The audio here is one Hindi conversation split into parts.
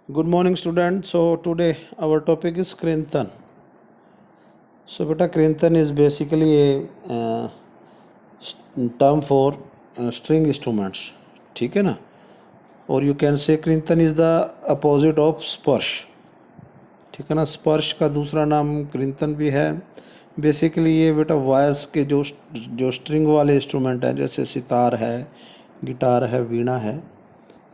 Good morning, students. So today our topic is Kirtan. So beta Kirtan is basically a term for string instruments. ठीक है ना? और you can say Kirtan is the opposite of स्पर्श. ठीक है ना? स्पर्श का दूसरा नाम Kirtan भी है. बेसिकली ये बेटा वायर्स के जो स्ट्रिंग वाले इंस्ट्रूमेंट हैं, जैसे सितार है, गिटार है, वीणा है,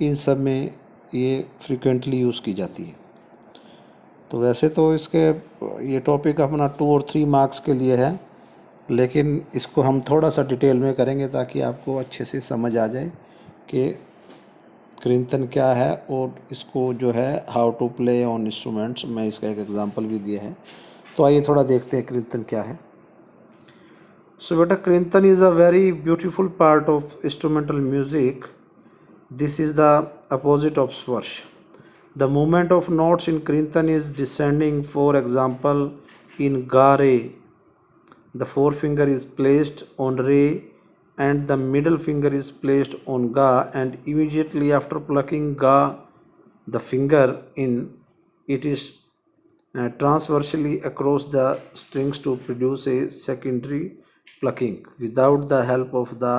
इन सब में ये फ्रिक्वेंटली यूज़ की जाती है. तो वैसे तो इसके ये टॉपिक अपना 2 और 3 मार्क्स के लिए है, लेकिन इसको हम थोड़ा सा डिटेल में करेंगे ताकि आपको अच्छे से समझ आ जाए कि कीर्तन क्या है और इसको जो है how to play on instruments. मैं इसका एक एग्जांपल भी दिया है. तो आइए थोड़ा देखते हैं कीर्तन क्या है. सो बेटा कीर्तन is a very beautiful part of instrumental music. This is the opposite of स्पर्श. The movement of notes in Kirtan is descending. For example, in Ga Re, the forefinger is placed on Re and the middle finger is placed on Ga, and immediately after plucking Ga, the finger in, it is transversely across the strings to produce a secondary plucking without the help of the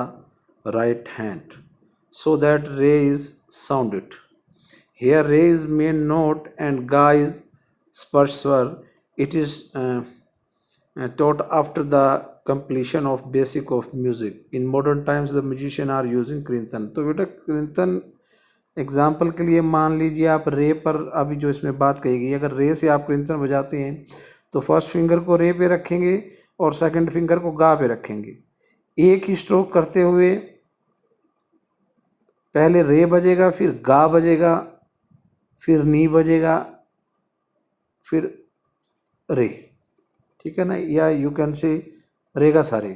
right hand, so that Re is sounded. Here Re is main note and Ga is Sparshwar. It is taught after the completion of basic of music. In modern times the musicians are using Kirtan. तो बेटा Kirtan एग्जाम्पल के लिए मान लीजिए आप रे पर, अभी जो इसमें बात कही गई, अगर रे से आप कीर्तन बजाते हैं तो फर्स्ट फिंगर को रे पे रखेंगे और सेकंड फिंगर को गा पे रखेंगे. एक ही स्ट्रोक करते हुए पहले रे बजेगा, फिर गा बजेगा, फिर नी बजेगा, फिर रे. ठीक है ना? या यू कैन से रेगा सारे.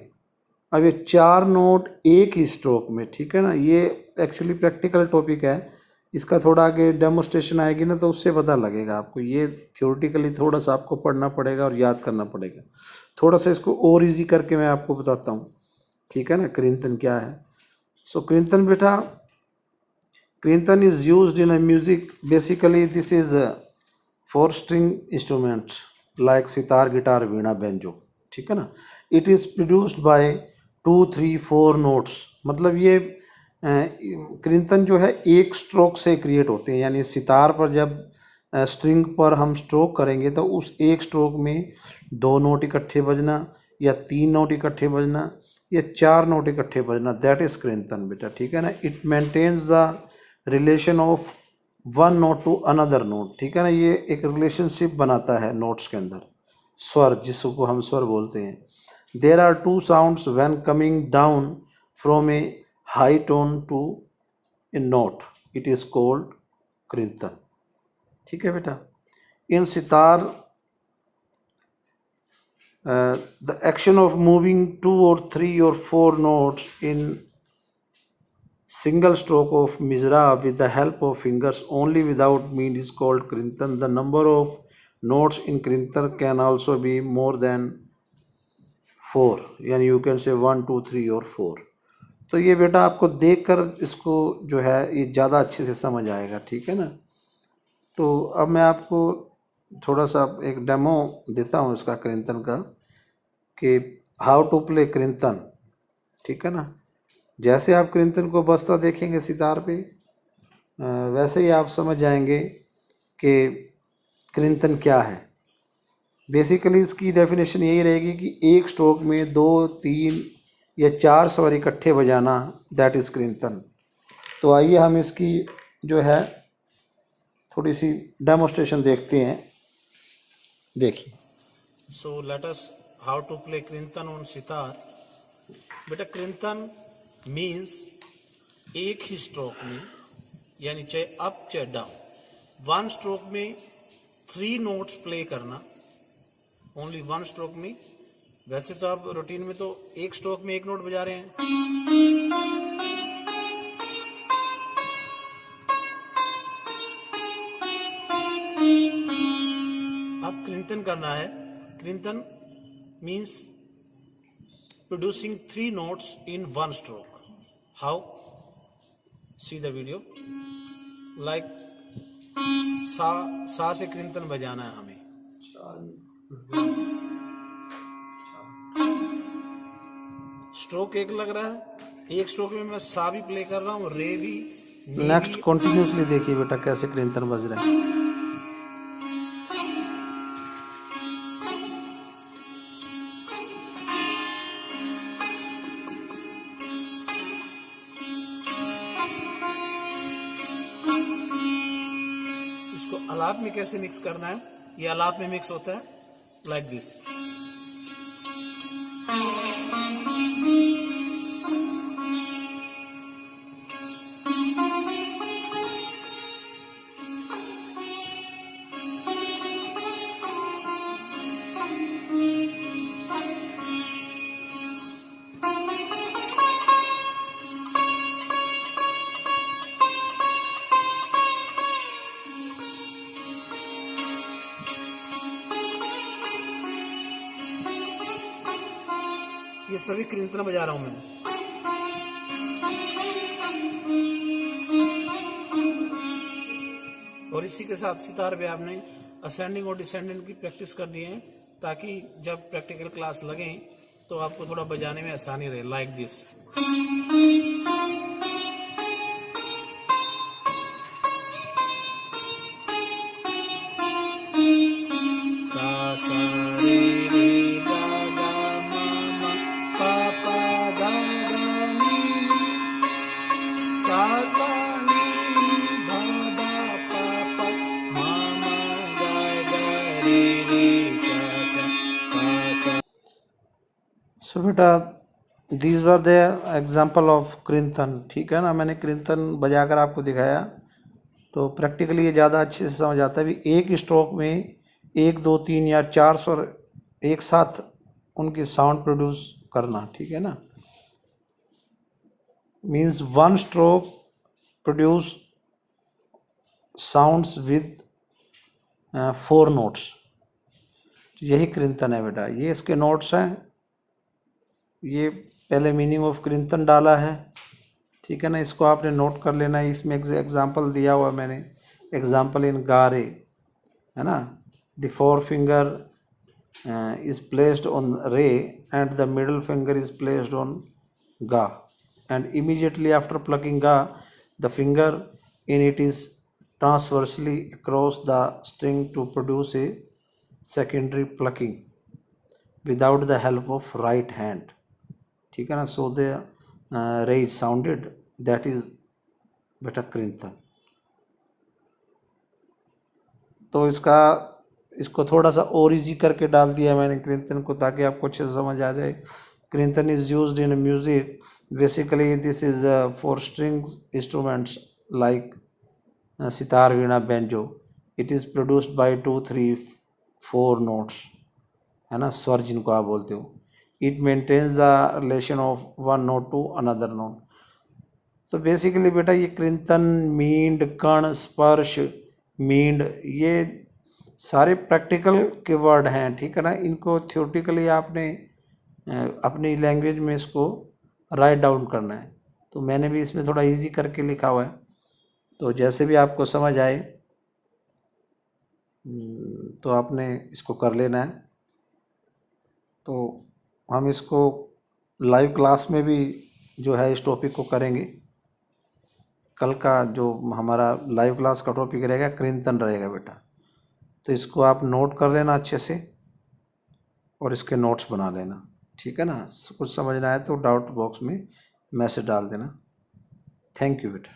अब ये 4 नोट एक ही स्ट्रोक में. ठीक है ना? ये एक्चुअली प्रैक्टिकल टॉपिक है. इसका थोड़ा आगे डेमोस्ट्रेशन आएगी ना तो उससे पता लगेगा आपको. ये थियोरेटिकली थोड़ा सा आपको पढ़ना पड़ेगा और याद करना पड़ेगा. थोड़ा सा इसको और इजी करके मैं आपको बताता हूँ. ठीक है ना? कीर्तन क्या है. सो कीर्तन बेटा, Kirtan is used in a music. Basically, this is 4 string instruments like sitar, guitar, veena, banjo. ठीक है ना? It is produced by 2, 3, 4 notes. मतलब ये कीर्तन जो है एक स्ट्रोक से क्रिएट होते हैं. यानी सितार पर जब स्ट्रिंग पर हम स्ट्रोक करेंगे तो उस एक स्ट्रोक में 2 नोट इकट्ठे बजना, या 3 नोट इकट्ठे बजना, या 4 नोट इकट्ठे बजना. दैट इज कीर्तन बेटा. ठीक है ना? It maintains the relation of one note to another note. ठीक है ना? ये एक रिलेशनशिप बनाता है नोट्स के अंदर. स्वर, जिसको हम स्वर बोलते हैं. There are 2 sounds when coming down from a high tone to a note. It is called kirtan. ठीक है बेटा? In sitar the action of moving 2 और 3 और 4 notes in single stroke of misra with the help of fingers only without mean is called Kirtan. The number of notes in Kirtan can also be more than 4. यानी you can say 1, 2, 3 और 4. तो ये बेटा आपको देखकर इसको जो है ये ज़्यादा अच्छे से समझ आएगा. ठीक है ना? तो अब मैं आपको थोड़ा सा एक डेमो देता हूँ इसका कीर्तन का, कि हाउ टू प्ले कीर्तन. ठीक है ना? जैसे आप कीर्तन को बजता देखेंगे सितार पे, वैसे ही आप समझ जाएंगे कि कीर्तन क्या है. बेसिकली इसकी डेफिनेशन यही रहेगी कि एक स्ट्रोक में 2, 3 या 4 स्वर इकट्ठे बजाना, दैट इज़ कीर्तन. तो आइए हम इसकी जो है थोड़ी सी डेमोस्ट्रेशन देखते हैं. देखिए. So let us how to play kirtan on sitar. बेटा कीर्तन मीन्स एक ही स्ट्रोक में, यानी चाहे अप चाहे डाउन, वन स्ट्रोक में 3 नोट्स प्ले करना. ओनली वन स्ट्रोक में. वैसे तो आप रूटीन में तो एक स्ट्रोक में एक नोट बजा रहे हैं. अब कीर्तन करना है. कीर्तन means producing 3 notes in one stroke. How? See the video. Like सा से कृंतन बजाना है हमें। स्ट्रोक एक लग रहा है, एक स्ट्रोक में मैं सा भी प्ले कर रहा हूँ, रे भी। नेक्स्ट कंटिन्यूसली देखिए बेटा कैसे कृंतन बज रहे हैं। इसको आलाप में कैसे मिक्स करना है, ये आलाप में मिक्स होता है लाइक दिस। ये सभी कृंतन बजा रहा हूं मैं। और इसी के साथ सितार भी आपने असेंडिंग और डिसेंडिंग की प्रैक्टिस करनी है, ताकि जब प्रैक्टिकल क्लास लगे तो आपको थोड़ा बजाने में आसानी रहे, लाइक दिस। सो बेटा these were the example of krintan, ठीक है ना। मैंने कृंतन बजाकर आपको दिखाया, तो प्रैक्टिकली ये ज़्यादा अच्छे से समझ आता है। भी एक स्ट्रोक में 1 2 3 या 4 स्वर एक साथ उनकी साउंड प्रोड्यूस करना, ठीक है ना। Means one stroke produce sounds with 4 notes, यही कृंतन है बेटा। ये इसके नोट्स हैं, ये पहले मीनिंग ऑफ कृंतन डाला है, ठीक है ना। इसको आपने नोट कर लेना है। इसमें एग्जाम्पल दिया हुआ मैंने, एग्जाम्पल इन गा रे, है ना। The 4 finger is placed on re and the middle finger is placed on ga, and immediately after plucking ga the finger in it is transversely across the string to produce a secondary plucking without the help of right hand, ठीक है ना। so the re is sounded, that is बेटा कृंतन। तो इसको थोड़ा सा और इजी करके डाल दिया मैंने कृंतन को, ताकि आपको अच्छे से समझ आ जाए। Krintan is used in music, basically this is for strings instruments like sitar, veena, banjo. It is produced by 2 3 4 notes, है ना, स्वर जिनको आप बोलते हो। It maintains the relation of one note to another note. तो बेसिकली बेटा ये कृंतन, मींड, कण, स्पर्श, मींड, ये सारे प्रैक्टिकल के वर्ड हैं, ठीक है ना। इनको थ्योरेटिकली आपने अपनी लैंग्वेज में इसको राइट डाउन करना है। तो मैंने भी इसमें थोड़ा इजी करके लिखा हुआ है, तो जैसे भी आपको समझ आए तो आपने इसको कर लेना है। तो हम इसको लाइव क्लास में भी जो है इस टॉपिक को करेंगे। कल का जो हमारा लाइव क्लास का टॉपिक रहेगा कृंतन रहेगा बेटा। तो इसको आप नोट कर लेना अच्छे से और इसके नोट्स बना लेना, ठीक है ना। कुछ समझना है तो डाउट बॉक्स में मैसेज डाल देना। थैंक यू बेटा।